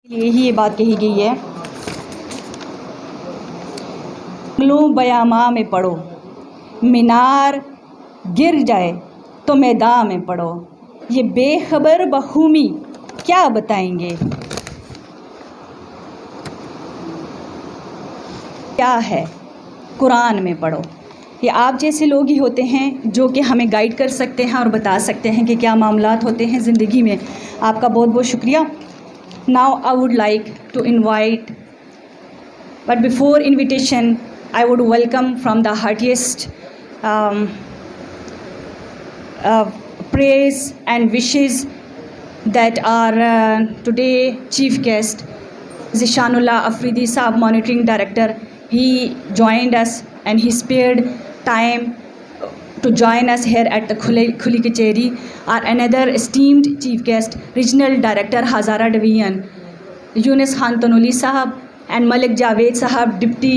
یہی یہ بات کہی گئی ہے، جنگلوں بیاماں میں پڑھو، مینار گر جائے تو میدان میں پڑھو، یہ بے خبر بخومی کیا بتائیں گے کیا ہے، قرآن میں پڑھو۔ یہ آپ جیسے لوگ ہی ہوتے ہیں جو کہ ہمیں گائیڈ کر سکتے ہیں اور بتا سکتے ہیں کہ کیا معاملات ہوتے ہیں زندگی میں۔ آپ کا بہت بہت شکریہ۔ Now I would like to invite, but before invitation, I would welcome from the heartiest praise and wishes that our today chief guest, Zishanullah Afridi Saab, Monitoring Director. He joined us and he spared time to join us here at the Khuli Kacheri. Our another esteemed chief guest, Regional Director Hazara Division, Yunus Khan Tanoli Sahab, and Malik Javed Sahab, Deputy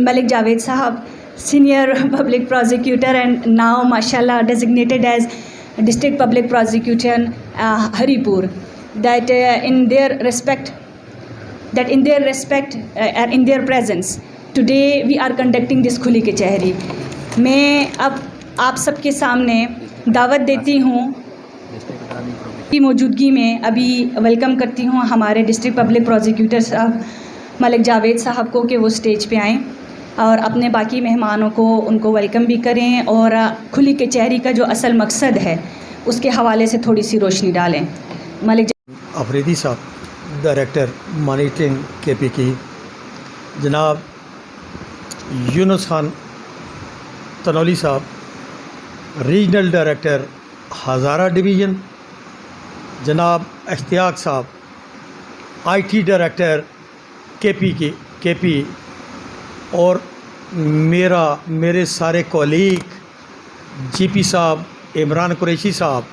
Malik Javed Sahab, Senior Public Prosecutor, and now mashallah designated as District Public Prosecutor Haripur. That in their respect and in their presence, today we are conducting this Khuli Kacheri. میں اب آپ سب کے سامنے دعوت دیتی ہوں کی موجودگی میں ابھی ویلکم کرتی ہوں ہمارے ڈسٹرکٹ پبلک پروزیکیوٹر صاحب ملک جاوید صاحب کو کہ وہ سٹیج پہ آئیں اور اپنے باقی مہمانوں کو ان کو ویلکم بھی کریں اور کھلی کچہری کا جو اصل مقصد ہے اس کے حوالے سے تھوڑی سی روشنی ڈالیں۔ ملک افریدی صاحب ڈائریکٹر مانیٹرنگ کے پی کی، جناب یونس خان تنولی صاحب ریجنل ڈائریکٹر ہزارہ ڈویژن، جناب اشتیاق صاحب آئی ٹی ڈائریکٹر کے پی اور میرے سارے کولیگ جی پی صاحب، عمران قریشی صاحب،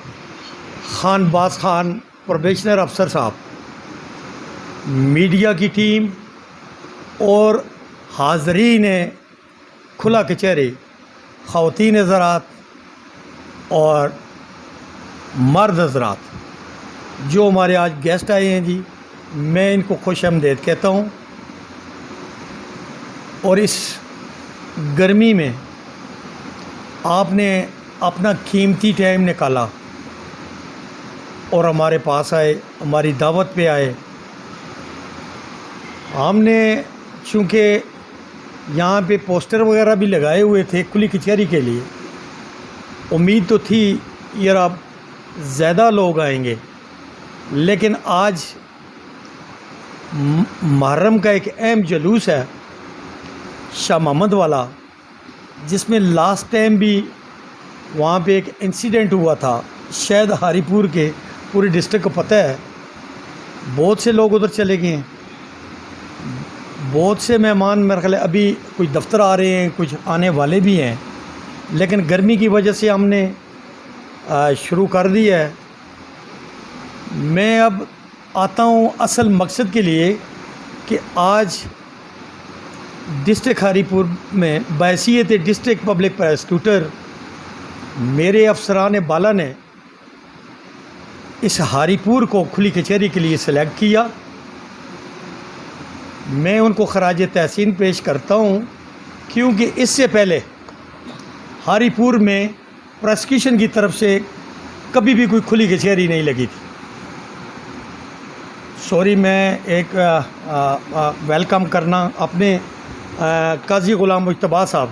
خان باز خان پروبیشنر افسر صاحب، میڈیا کی ٹیم اور حاضرین کھلا کچہری، خواتین حضرات اور مرد حضرات جو ہمارے آج گیسٹ آئے ہیں، جی میں ان کو خوش آمدید کہتا ہوں۔ اور اس گرمی میں آپ نے اپنا قیمتی ٹائم نکالا اور ہمارے پاس آئے، ہماری دعوت پہ آئے۔ ہم نے چونکہ یہاں پہ پوسٹر وغیرہ بھی لگائے ہوئے تھے کھلی کچہری کے لیے، امید تو تھی یار اب زیادہ لوگ آئیں گے، لیکن آج محرم کا ایک اہم جلوس ہے شاہ محمد والا، جس میں لاسٹ ٹائم بھی وہاں پہ ایک انسیڈنٹ ہوا تھا، شاید ہاری پور کے پورے ڈسٹرکٹ کو پتہ ہے، بہت سے لوگ ادھر چلے گئے ہیں، بہت سے مہمان میرے خیال ابھی کچھ دفتر آ رہے ہیں، کچھ آنے والے بھی ہیں، لیکن گرمی کی وجہ سے ہم نے شروع کر دی ہے۔ میں اب آتا ہوں اصل مقصد کے لیے کہ آج ڈسٹرکٹ ہاری پور میں بحیثیت ڈسٹرکٹ پبلک پروسیکیوٹر میرے افسران بالا نے اس ہاری پور کو کھلی کچہری کے لیے سلیکٹ کیا۔ میں ان کو خراج تحسین پیش کرتا ہوں، کیونکہ اس سے پہلے ہاری پور میں پروسیکیوشن کی طرف سے کبھی بھی کوئی کھلی کچہری نہیں لگی تھی۔ سوری، میں ایک ویلکم کرنا اپنے قاضی غلام مجتبیٰ صاحب،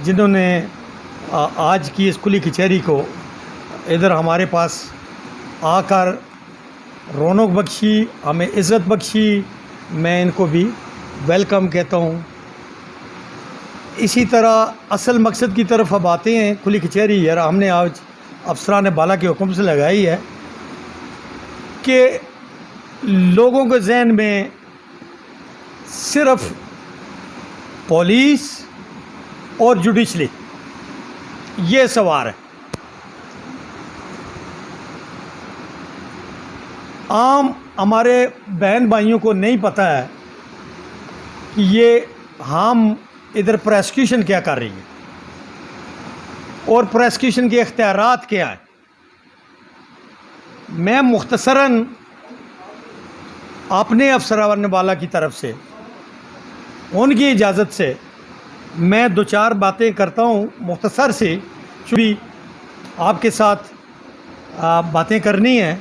جنہوں نے آج کی اس کھلی کچہری کو ادھر ہمارے پاس آ کر رونق بخشی، ہمیں عزت بخشی، میں ان کو بھی ویلکم کہتا ہوں۔ اسی طرح اصل مقصد کی طرف اب آتے ہیں۔ کھلی کچہری یار ہم نے آج افسران بالا کے حکم سے لگائی ہے کہ لوگوں کے ذہن میں صرف پولیس اور جوڈیشری یہ سوار ہے، عام ہمارے بہن بھائیوں کو نہیں پتہ ہے کہ یہ ہم ادھر پروسیکیوشن کیا کر رہی ہے اور پروسیکیوشن کے اختیارات کیا ہیں۔ میں مختصراً اپنے افسران والا کی طرف سے ان کی اجازت سے میں دو چار باتیں کرتا ہوں مختصر سی، چونکہ آپ کے ساتھ باتیں کرنی ہیں۔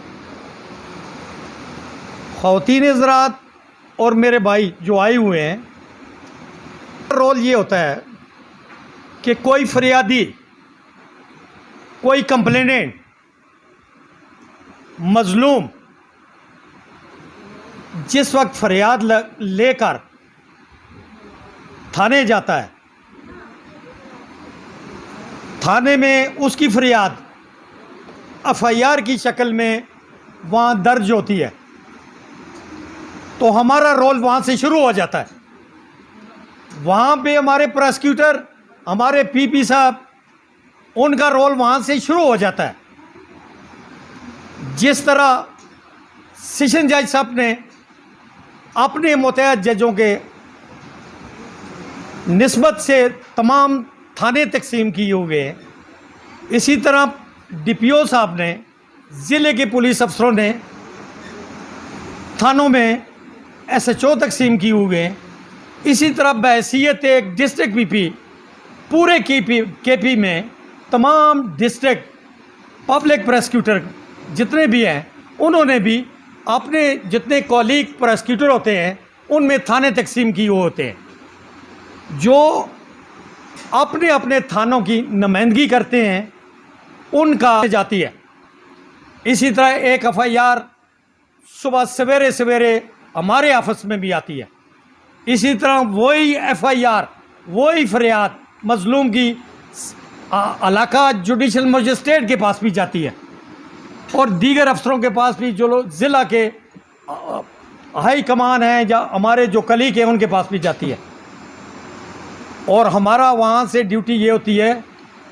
خواتین حضرات اور میرے بھائی جو آئے ہوئے ہیں، رول یہ ہوتا ہے کہ کوئی فریادی، کوئی کمپلیننٹ، مظلوم جس وقت فریاد لے کر تھانے جاتا ہے، تھانے میں اس کی فریاد ایف آئی آر کی شکل میں وہاں درج ہوتی ہے، تو ہمارا رول وہاں سے شروع ہو جاتا ہے۔ وہاں پہ ہمارے پروسیکیوٹر، ہمارے پی پی صاحب، ان کا رول وہاں سے شروع ہو جاتا ہے۔ جس طرح سیشن جج صاحب نے اپنے متعدد ججوں کے نسبت سے تمام تھانے تقسیم کیے ہوئے ہیں، اسی طرح ڈی پی او صاحب نے، ضلع کے پولیس افسروں نے تھانوں میں ایس ایچ او تقسیم کیے ہوئے ہیں۔ اسی طرح بحیثیت ایک ڈسٹرکٹ پی پی، پورے کے پی میں تمام ڈسٹرکٹ پبلک پروسیکیوٹر جتنے بھی ہیں، انہوں نے بھی اپنے جتنے کولیگ پروسیکیوٹر ہوتے ہیں ان میں تھانے تقسیم کیے ہوئے ہوتے ہیں، جو اپنے اپنے تھانوں کی نمائندگی کرتے ہیں، ان کا جاتی ہے۔ اسی طرح ایک ایف آئی آر صبح سویرے سویرے ہمارے آفس میں بھی آتی ہے۔ اسی طرح وہی ایف آئی آر، وہی فریاد مظلوم کی علاقہ جوڈیشل مجسٹریٹ کے پاس بھی جاتی ہے، اور دیگر افسروں کے پاس بھی، جو لوگ ضلع کے ہائی کمان ہیں یا ہمارے جو کلیگ ہیں ان کے پاس بھی جاتی ہے۔ اور ہمارا وہاں سے ڈیوٹی یہ ہوتی ہے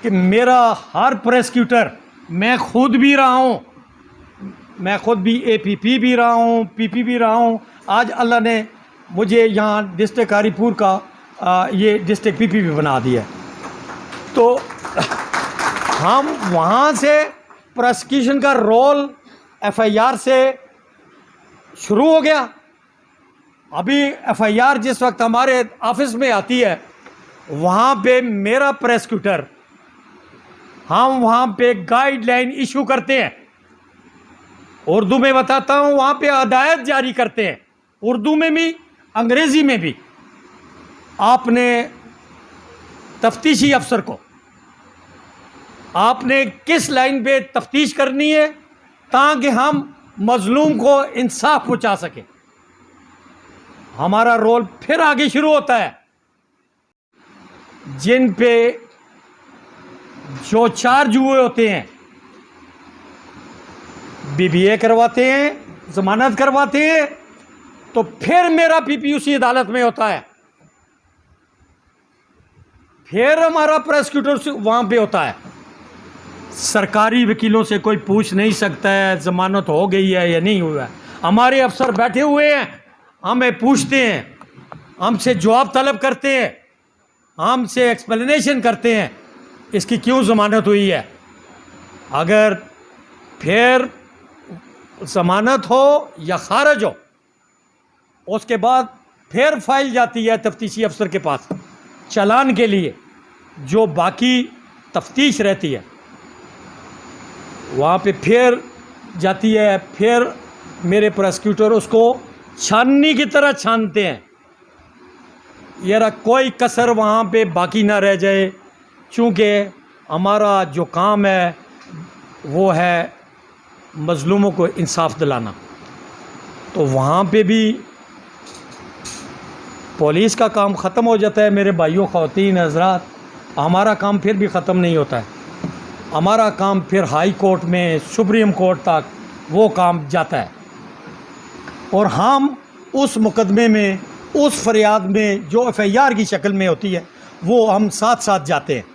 کہ میرا ہر پروسیکیوٹر، میں خود بھی رہا ہوں، میں خود بھی اے پی پی بھی رہا ہوں، پی پی بھی رہا ہوں، آج اللہ نے مجھے یہاں ڈسٹرکٹ ہری پور کا یہ ڈسٹرکٹ پی پی بھی بنا دیا ہے۔ تو ہم وہاں سے پروسیکیوشن کا رول ایف آئی آر سے شروع ہو گیا۔ ابھی ایف آئی آر جس وقت ہمارے آفس میں آتی ہے، وہاں پہ میرا پروسیکیوٹر، ہم وہاں پہ گائیڈ لائن ایشو کرتے ہیں، اردو میں بتاتا ہوں، وہاں پہ ہدایت جاری کرتے ہیں، اردو میں بھی انگریزی میں بھی۔ آپ نے تفتیشی افسر کو، آپ نے کس لائن پہ تفتیش کرنی ہے تاکہ ہم مظلوم کو انصاف پہنچا سکیں، ہمارا رول پھر آگے شروع ہوتا ہے۔ جن پہ جو چارج ہوئے ہوتے ہیں، بی بی اے کرواتے ہیں، ضمانت کرواتے ہیں، تو پھر میرا پی پی اسی عدالت میں ہوتا ہے، پھر ہمارا پروسیکیوٹر وہاں پہ ہوتا ہے۔ سرکاری وکیلوں سے کوئی پوچھ نہیں سکتا ہے ضمانت ہو گئی ہے یا نہیں ہوا ہے۔ ہمارے افسر بیٹھے ہوئے ہیں، ہمیں پوچھتے ہیں، ہم سے جواب طلب کرتے ہیں، ہم سے ایکسپلینیشن کرتے ہیں اس کی کیوں ضمانت ہوئی ہے۔ اگر پھر ضمانت ہو یا خارج ہو، اس کے بعد پھر فائل جاتی ہے تفتیشی افسر کے پاس چالان کے لیے، جو باقی تفتیش رہتی ہے وہاں پہ پھر جاتی ہے۔ پھر میرے پروسیکیوٹر اس کو چھاننی کی طرح چھانتے ہیں، یار کوئی کسر وہاں پہ باقی نہ رہ جائے، چونکہ ہمارا جو کام ہے وہ ہے مظلوموں کو انصاف دلانا۔ تو وہاں پہ بھی پولیس کا کام ختم ہو جاتا ہے۔ میرے بھائیوں، خواتین حضرات، ہمارا کام پھر بھی ختم نہیں ہوتا ہے، ہمارا کام پھر ہائی کورٹ میں، سپریم کورٹ تک وہ کام جاتا ہے، اور ہم اس مقدمے میں، اس فریاد میں جو ایف آئی آر کی شکل میں ہوتی ہے، وہ ہم ساتھ ساتھ جاتے ہیں۔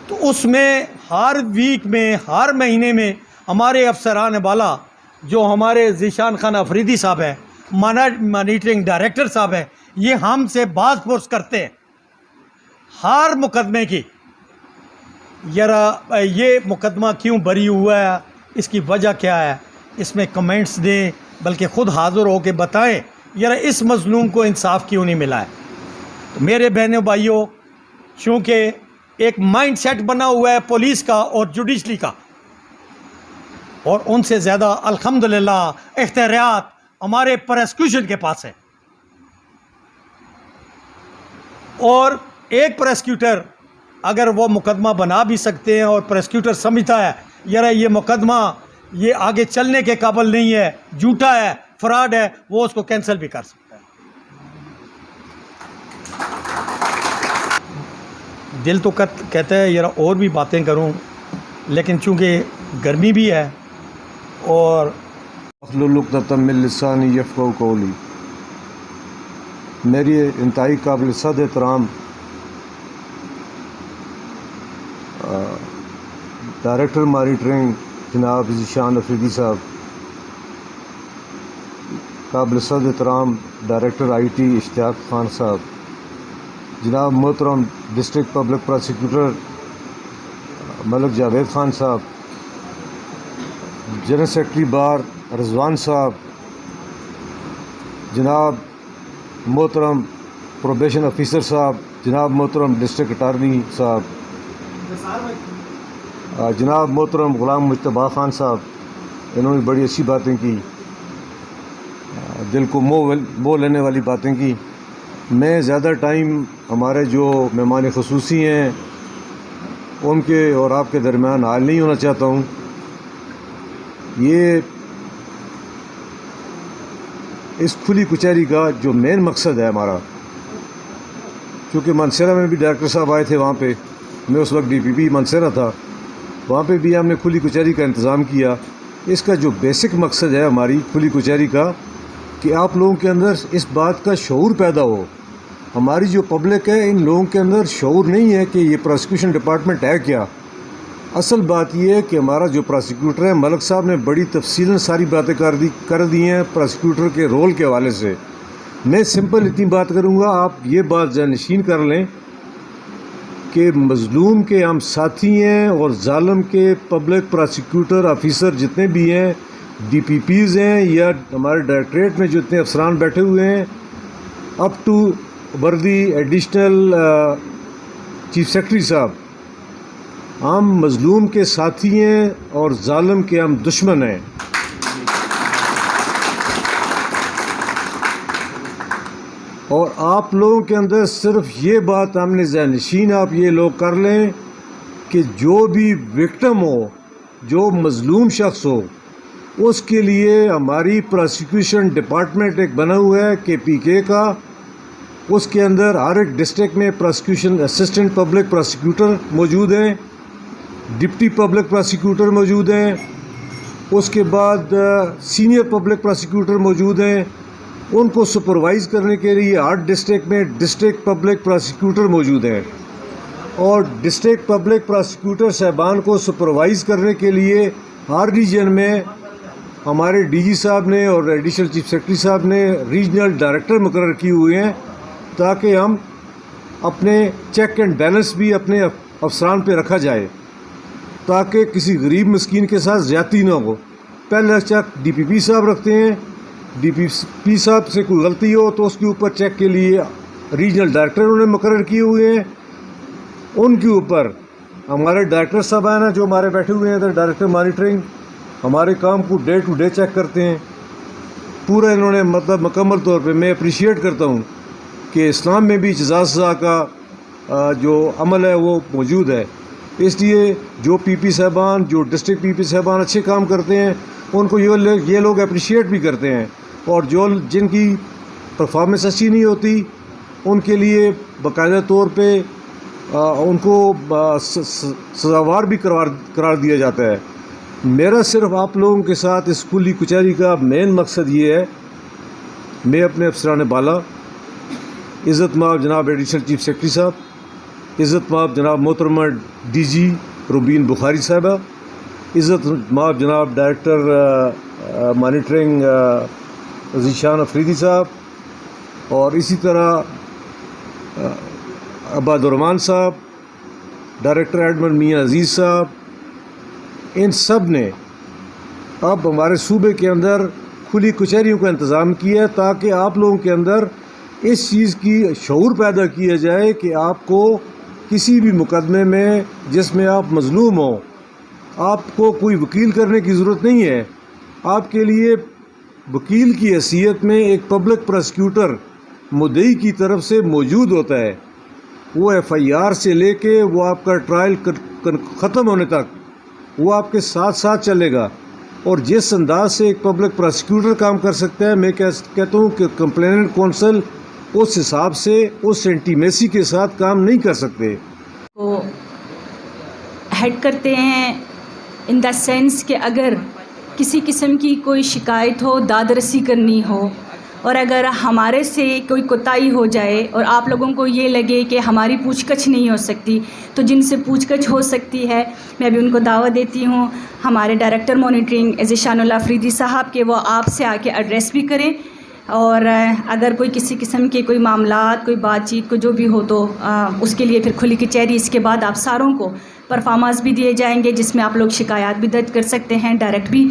تو اس میں ہر ویک میں، ہر مہینے میں ہمارے افسران بالا، جو ہمارے ذیشان خان افریدی صاحب ہیں، مانیٹرنگ ڈائریکٹر صاحب ہیں، یہ ہم سے باز پرس کرتے ہیں ہر مقدمے کی، یہ مقدمہ کیوں بری ہوا ہے، اس کی وجہ کیا ہے، اس میں کمنٹس دیں، بلکہ خود حاضر ہو کے بتائیں یار اس مظلوم کو انصاف کیوں نہیں ملا ہے. تو میرے بہنوں بھائیوں، چونکہ ایک مائنڈ سیٹ بنا ہوا ہے پولیس کا اور جوڈیشری کا، اور ان سے زیادہ الحمدللہ اختیارات ہمارے پروسیکیوشن کے پاس ہے. اور ایک پروسیکیوٹر اگر وہ مقدمہ بنا بھی سکتے ہیں اور پروسیکیوٹر سمجھتا ہے یار یہ مقدمہ یہ آگے چلنے کے قابل نہیں ہے، جھوٹا ہے، فراڈ ہے، وہ اس کو کینسل بھی کر سکتا ہے. دل تو کہتا ہے یار اور بھی باتیں کروں، لیکن چونکہ گرمی بھی ہے اور واحلل عقدۃ من لسانی یفقہوا قولی. میری انتہائی قابل صد احترام ڈائریکٹر مانیٹرنگ جناب ذیشان افریدی صاحب، قابل صد احترام ڈائریکٹر آئی ٹی اشتیاق خان صاحب، جناب محترم ڈسٹرکٹ پبلک پروسیکیوٹر ملک جاوید خان صاحب، جنرل سیکرٹری بار رضوان صاحب، جناب محترم پروبیشن آفیسر صاحب، جناب محترم ڈسٹرکٹ اٹارنی صاحب، جناب محترم غلام مجتبیٰ خان صاحب، انہوں نے بڑی اچھی باتیں کی، دل کو موہ لینے والی باتیں کی. میں زیادہ ٹائم ہمارے جو مہمان خصوصی ہیں ان کے اور آپ کے درمیان حائل نہیں ہونا چاہتا ہوں. یہ اس کھلی کچہری کا جو مین مقصد ہے ہمارا، کیونکہ منصیرہ میں بھی ڈائریکٹر صاحب آئے تھے، وہاں پہ میں اس وقت ڈی پی پی منصیرہ تھا، وہاں پہ بھی ہم نے کھلی کچہری کا انتظام کیا. اس کا جو بیسک مقصد ہے ہماری کھلی کچہری کا کہ آپ لوگوں کے اندر اس بات کا شعور پیدا ہو. ہماری جو پبلک ہے ان لوگوں کے اندر شعور نہیں ہے کہ یہ پروسیکیوشن ڈپارٹمنٹ ہے کیا. اصل بات یہ ہے کہ ہمارا جو پروسیکیوٹر ہے ملک صاحب نے بڑی تفصیلاً ساری باتیں کر دی ہیں پروسیکیوٹر کے رول کے حوالے سے. میں سمپل اتنی بات کروں گا، آپ یہ بات جانشین کر لیں کہ مظلوم کے ہم ساتھی ہیں اور ظالم کے پبلک پروسیکیوٹر آفیسر جتنے بھی ہیں، ڈی پی پیز ہیں یا ہمارے ڈائریکٹریٹ میں جو اتنے افسران بیٹھے ہوئے ہیں، اپ ٹو وردی ایڈیشنل چیف سیکرٹری صاحب، ہم مظلوم کے ساتھی ہیں اور ظالم کے ہم دشمن ہیں. اور آپ لوگوں کے اندر صرف یہ بات ہم نے ذہن نشین آپ یہ لوگ کر لیں کہ جو بھی وکٹم ہو، جو مظلوم شخص ہو، اس کے لیے ہماری پروسیکیوشن ڈپارٹمنٹ ایک بنا ہوا ہے کے پی کے کا. اس کے اندر ہر ایک ڈسٹرکٹ میں پروسیکیوشن اسسٹنٹ پبلک پروسیکیوٹر موجود ہیں، ڈپٹی پبلک پروسیکیوٹر موجود ہیں، اس کے بعد سینئر پبلک پروسیکیوٹر موجود ہیں. ان کو سپروائز کرنے کے لیے ہر ڈسٹرکٹ میں ڈسٹرکٹ پبلک پروسیکیوٹر موجود ہیں، اور ڈسٹرکٹ پبلک پروسیکیوٹر صاحبان کو سپروائز کرنے کے لیے ہر ریجن میں ہمارے ڈی جی صاحب نے اور ایڈیشنل چیف سیکرٹری صاحب نے ریجنل ڈائریکٹر مقرر کیے ہوئے ہیں، تاکہ ہم اپنے چیک اینڈ بیلنس بھی اپنے افسران پہ رکھا جائے، تاکہ کسی غریب مسکین کے ساتھ زیادتی نہ ہو. پہلے چیک ڈی پی پی صاحب رکھتے ہیں، ڈی پی پی صاحب سے کوئی غلطی ہو تو اس کے اوپر چیک کے لیے ریجنل ڈائریکٹر انہوں نے مقرر کیے ہوئے ہیں. ان کے اوپر ہمارے ڈائریکٹر صاحب ہیں نا جو ہمارے بیٹھے ہوئے ہیں ادھر، ڈائریکٹر مانیٹرنگ، ہمارے کام کو ڈے ٹو ڈے چیک کرتے ہیں پورا. انہوں نے مطلب مکمل طور پہ میں اپریشیٹ کرتا ہوں کہ اسلام میں بھی جزا سزا کا جو عمل ہے وہ موجود ہے. اس لیے جو پی پی صاحبان، جو ڈسٹرکٹ پی پی صاحبان اچھے کام کرتے ہیں ان کو یہ لوگ اپریشیٹ بھی کرتے ہیں، اور جن کی پرفارمنس اچھی نہیں ہوتی ان کے لیے باقاعدہ طور پہ ان کو سزاوار بھی قرار دیا جاتا ہے. میرا صرف آپ لوگوں کے ساتھ اس کھلی کچہری کا مین مقصد یہ ہے، میں اپنے افسران بالا عزت مآب جناب ایڈیشنل چیف سیکرٹری صاحب، عزت مآب جناب محترمہ ڈی جی روبین بخاری صاحبہ، عزت مآب جناب ڈائریکٹر مانیٹرنگ ذیشان افریدی صاحب، اور اسی طرح عباد الرحمان صاحب، ڈائریکٹر ایڈمن میاں عزیز صاحب، ان سب نے اب ہمارے صوبے کے اندر کھلی کچہریوں کا انتظام کیا ہے تاکہ آپ لوگوں کے اندر اس چیز کی شعور پیدا کیا جائے کہ آپ کو کسی بھی مقدمے میں جس میں آپ مظلوم ہوں آپ کو کوئی وکیل کرنے کی ضرورت نہیں ہے. آپ کے لیے وکیل کی حیثیت میں ایک پبلک پراسیکیوٹر مدعی کی طرف سے موجود ہوتا ہے. وہ ایف آئی آر سے لے کے وہ آپ کا ٹرائل ختم ہونے تک وہ آپ کے ساتھ ساتھ چلے گا. اور جس انداز سے ایک پبلک پراسیکیوٹر کام کر سکتا ہے میں کہتا ہوں کہ کمپلیننٹ کونسل اس حساب سے اس انٹیمیسی کے ساتھ کام نہیں کر سکتے. وہ ہیڈ کرتے ہیں ان دا سینس کہ اگر کسی قسم کی کوئی شکایت ہو، داد رسی کرنی ہو، اور اگر ہمارے سے کوئی کوتاہی ہو جائے اور آپ لوگوں کو یہ لگے کہ ہماری پوچھ گچھ نہیں ہو سکتی، تو جن سے پوچھ گچھ ہو سکتی ہے میں بھی ان کو دعوت دیتی ہوں ہمارے ڈائریکٹر مانیٹرنگ ذیشان اللہ افریدی صاحب کہ وہ آپ سے آ کے ایڈریس بھی کریں. اور اگر کوئی کسی قسم کے کوئی معاملات، کوئی بات چیت کو جو بھی ہو تو اس کے لیے پھر کھلی کچہری. اس کے بعد آپ ساروں کو پرفارمنس بھی دیے جائیں گے جس میں آپ لوگ شکایات بھی درج کر سکتے ہیں. ڈائریکٹ بھی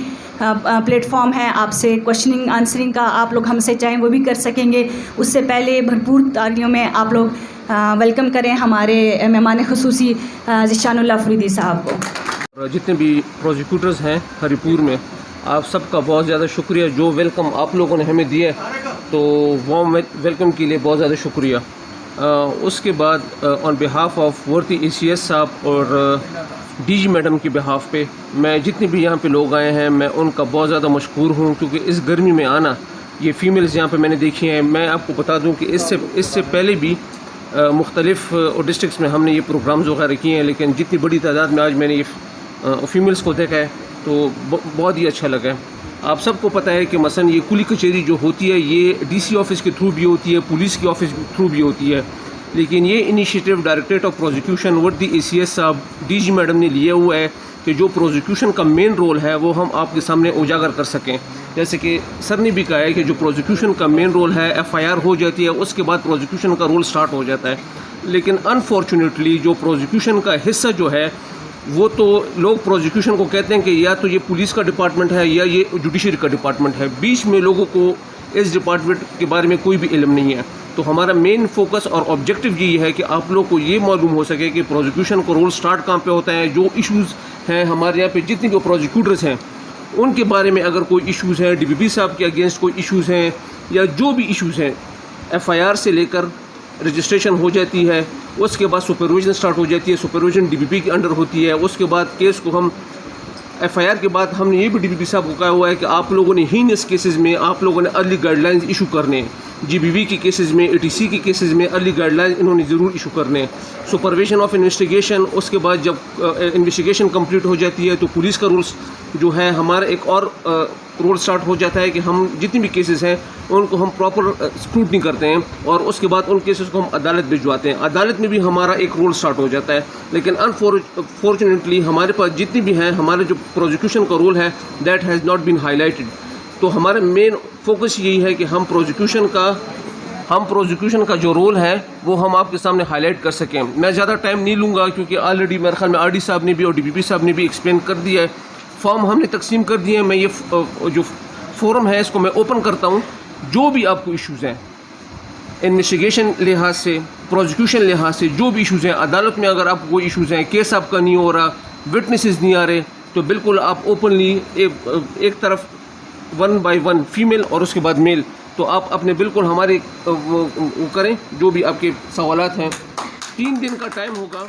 پلیٹ فارم ہے آپ سے کوشچننگ آنسرنگ کا، آپ لوگ ہم سے چاہیں وہ بھی کر سکیں گے. اس سے پہلے بھرپور تالیوں میں آپ لوگ ویلکم کریں ہمارے مہمان خصوصی ذیشان اللہ افریدی صاحب کو. جتنے بھی پروزیکیوٹرز ہیں ہری پور میں، آپ سب کا بہت زیادہ شکریہ. جو ویلکم آپ لوگوں نے ہمیں دیا تو وارم ویلکم کے لیے بہت زیادہ شکریہ. اس کے بعد آن behalf of ورتی A C S صاحب اور ڈی جی میڈم کی بہاف پہ میں جتنے بھی یہاں پہ لوگ آئے ہیں میں ان کا بہت زیادہ مشکور ہوں، کیونکہ اس گرمی میں آنا، یہ فیمیلز یہاں پہ میں نے دیکھی ہیں. میں آپ کو بتا دوں کہ اس سے پہلے بھی مختلف ڈسٹرکس میں ہم نے یہ پروگرامز وغیرہ کیے ہیں، لیکن جتنی بڑی تعداد میں آج میں نے یہ فیمیلز کو دیکھا ہے تو بہت ہی اچھا لگا ہے. آپ سب کو پتہ ہے کہ مثلا یہ کھلی کچہری جو ہوتی ہے یہ ڈی سی آفس کے تھرو بھی ہوتی ہے، پولیس کے آفس کے تھرو بھی ہوتی ہے، لیکن یہ انیشیٹو ڈائریکٹریٹ آف پروزیکیوشن ورتی اے سی ایس صاحب ڈی جی میڈم نے لیا ہوا ہے کہ جو پروزیکیوشن کا مین رول ہے وہ ہم آپ کے سامنے اجاگر کر سکیں. جیسے کہ سر نے بھی کہا ہے کہ جو پروزیکیوشن کا مین رول ہے ایف آئی آر ہو جاتی ہے، اس کے بعد پروزیکیوشن کا رول سٹارٹ ہو جاتا ہے. لیکن انفارچونیٹلی جو پروزیکیوشن کا حصہ جو ہے وہ تو لوگ پروزیکیوشن کو کہتے ہیں کہ یا تو یہ پولیس کا ڈپارٹمنٹ ہے یا یہ جوڈیشری کا ڈپارٹمنٹ ہے، بیچ میں لوگوں کو اس ڈپارٹمنٹ کے بارے میں کوئی بھی علم نہیں ہے. تو ہمارا مین فوکس اور آبجیکٹو یہی ہے کہ آپ لوگ کو یہ معلوم ہو سکے کہ پروزیکیوشن کو رول سٹارٹ کہاں پہ ہوتا ہے، جو ایشوز ہیں ہمارے یہاں پہ جتنے بھی پروزیکیوٹرز ہیں ان کے بارے میں اگر کوئی ایشوز ہیں، ڈی بی پی صاحب کے اگینسٹ کوئی ایشوز ہیں یا جو بھی ایشوز ہیں، ایف آئی آر سے لے کر رجسٹریشن ہو جاتی ہے، اس کے بعد سپرویژن سٹارٹ ہو جاتی ہے، سپرویژن ڈی بی پی کے انڈر ہوتی ہے. اس کے بعد کیس کو ہم ایف آئی آر کے بعد ہم نے یہ بھی ڈی بی پی صاحب کو کہا ہوا ہے کہ آپ لوگوں نے ہینس کیسز میں آپ لوگوں نے ارلی گائیڈ لائنز ایشو کرنے ہیں. جی بی وی کی کیسز میں، اے ٹی سی کی کیسز میں ارلی گائیڈ لائنز انہوں نے ضرور ایشو کرنے ہیں. سپرویژن آف انویسٹیگیشن، اس کے بعد جب انویسٹیگیشن کمپلیٹ ہو جاتی ہے تو پولیس کا رولس جو ہے ہمارا ایک اور رول سٹارٹ ہو جاتا ہے کہ ہم جتنی بھی کیسز ہیں ان کو ہم پراپر اسکروٹنی کرتے ہیں اور اس کے بعد ان کیسز کو ہم عدالت بھجواتے ہیں. عدالت میں بھی ہمارا ایک رول سٹارٹ ہو جاتا ہے. لیکن انفارچونیٹلی ہمارے پاس جتنی بھی ہیں ہمارے جو پروزیکیوشن کا رول ہے that has not been high lighted. تو ہمارا مین فوکس یہی ہے کہ ہم پروزیکیوشن کا جو رول ہے وہ ہم آپ کے سامنے ہائی لائٹ کر سکیں. میں زیادہ ٹائم نہیں لوں گا کیونکہ آلریڈی میرے خیال میں آر ڈی صاحب نے بھی اور ڈی بی پی صاحب نے بھی ایکسپلین کر دیا ہے. فارم ہم نے تقسیم کر دیے ہیں. میں یہ جو فورم ہے اس کو میں اوپن کرتا ہوں. جو بھی آپ کو ایشوز ہیں انویسٹیگیشن لحاظ سے، پروزیکیوشن لحاظ سے، جو بھی ایشوز ہیں، عدالت میں اگر آپ کو کوئی ایشوز ہیں، کیس آپ کا نہیں ہو رہا، وٹنسز نہیں آ رہے، تو بالکل آپ اوپنلی ایک طرف 1 by 1 فیمیل اور اس کے بعد میل، تو آپ اپنے بالکل ہمارے وہ کریں جو بھی آپ کے سوالات ہیں. 3 دن کا ٹائم ہوگا.